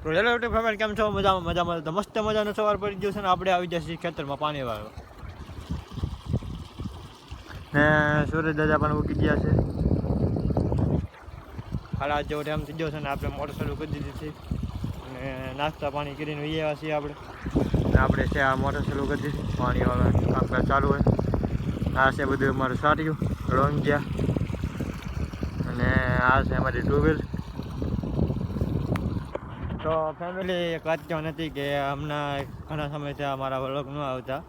તો hello YouTube family, કેમ છો? મજામાં તો મસ્ત મજાનો સવાર પડી ગયો છે ને આપણે આવી જશે ખેતરમાં પાણી વાળવા. ને સૂરજ દાદા પણ ઉગી ગયા છે. સાડા જેવો ટાઈમ થઈ ગયો છે ને આપણે મોટર ચાલુ કરી દીધી છે અને નાસ્તા પાણી કરીને આવ્યા છીએ આપણે છે આ મોટર ચાલુ કરી દીધી, પાણી વાળવાનું કામકાજ ચાલુ હોય. આ છે બધું અમારું સાર્યું રોંગ્યા અને આ છે અમારી ટ્યુબવેલ. તો ફેમિલી એક વાત કહેવા નથી કે હમણાં ઘણા સમયથી અમારા વ્લોગ ન આવતા.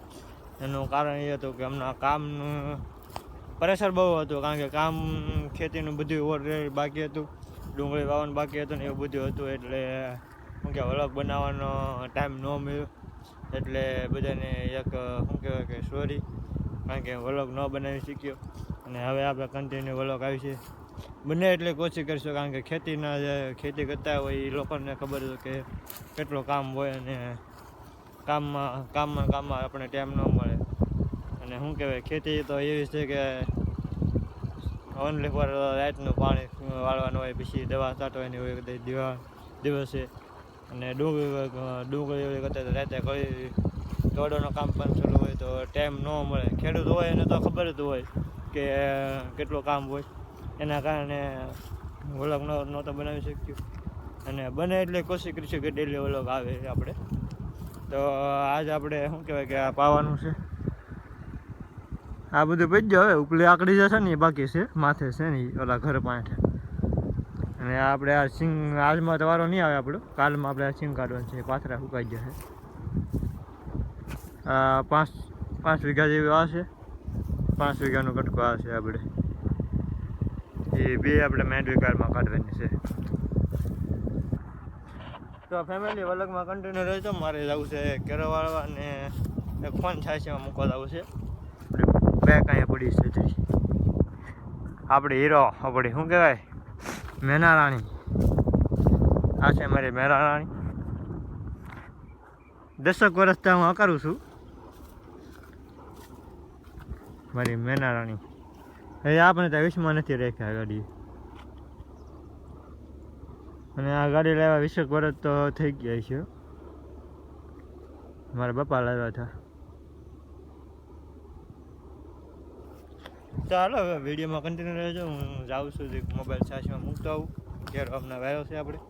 એનું કારણ એ હતું કે હમણાં કામનું પ્રેશર બહુ હતું, કારણ કે કામ ખેતીનું બધું ઓલરેડી બાકી હતું, ડુંગળી વાવવાનું બાકી હતું ને એવું બધું હતું. એટલે શું કે વ્લોગ બનાવવાનો ટાઈમ ન મળ્યો, એટલે બધાને એક શું કહેવાય કે સોરી, કારણ કે વ્લોગ ન બનાવી શક્યો. અને હવે આપણે કન્ટિન્યુ વ્લોગ આવી છે, બને એટલે કોશિશ કરીશું, કારણ કે ખેતી કરતા હોય એ લોકોને ખબર છે કે કેટલું કામ હોય અને કામમાં આપણે ટાઈમ ન મળે. અને શું કહેવાય, ખેતી તો એવી છે કે ઓનલી ફોર રાતનું પાણી વાળવાનું હોય, પછી દવા છાંટવાની હોય દિવસે, અને ડુંગળી એવી કરતા રાતે કોઈ દોડવાનું કામ પણ ચાલુ હોય તો ટાઈમ ન મળે. ખેડૂત હોય એને તો ખબર જ હોય કે કેટલું કામ હોય, એના કારણે વ્લોગ નહોતો બનાવી શક્યું. અને બને એટલે કોશિશ કરીશું કે ડેલી વ્લોગ આવે આપણે. તો આજ આપણે શું કહેવાય કે આ પાવાનું છે, આ બધું પડી ગયો. હવે ઉપલી આકડી જશે ને એ બાકી છે, માથે છે ને ઓલા ઘર પાસે. અને આપણે આ સિંગ આજમાં તો વારો નહીં આવે આપણો, કાલમાં આપણે આ સિંગ કાઢવાનું છે, પાથરા સુકાઈ ગયા છે. 5 વીઘા જેવી આવશે, 5 વીઘાનો કટકો આવશે આપણે, એ બે આપણે મેં વીઘામાં કાઢવાની છે. તો ફેમિલી વ્લોગમાં કન્ટિન્યુ રહેજો. મારે જવું છે કેરો વાળવા અને એક ફોન થાય છે મૂકવા જવું છે. બેક અહીંયા પડી છે આપણે હીરો, આપણી શું કહેવાય મેના રાણી. આ છે મારી મેના રાણી. 10 વર્ષથી હું કરું છું મારી મેના રાણી. એ આપણે ત્યાં વિશ્વમાં નથી રાખ્યા ગાડી, અને આ ગાડી લાવ્યા 20 વર્ષ તો થઈ ગયા છે. મારા પપ્પા લાવ્યા હતા. ચાલો હવે વિડીયોમાં કન્ટિન્યુ રહેજો. હું જાઉં છું મોબાઈલ ચાર્જમાં મૂકતો આવું. ઘેરો હમણાં વાયો છે આપણે,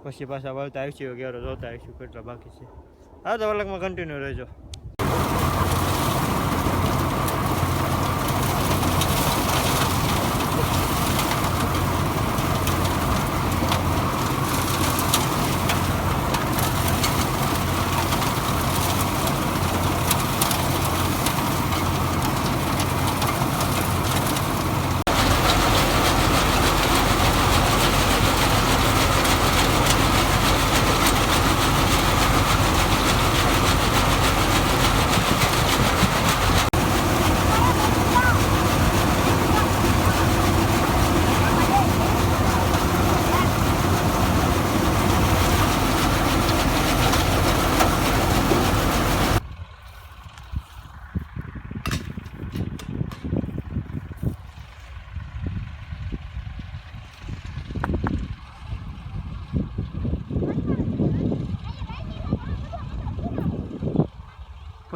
પછી પાછા વળતા આવીશું, ઘેરો જોતા આવીશું કેટલા બાકી છે. હા, તો વ્લોગમાં કન્ટિન્યુ રહેજો.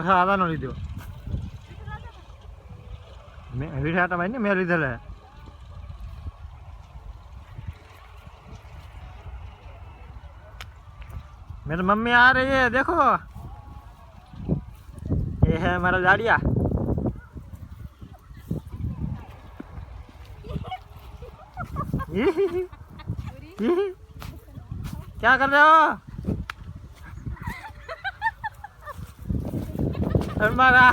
પછી આવાનો લીધો મેં વિઠાટા ભાઈ ને મેં લીધેલા. मेरी मम्मी आ रही है, देखो ये है हमारा गाड़िया. क्या कर रहे हो? हमारा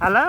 हेलो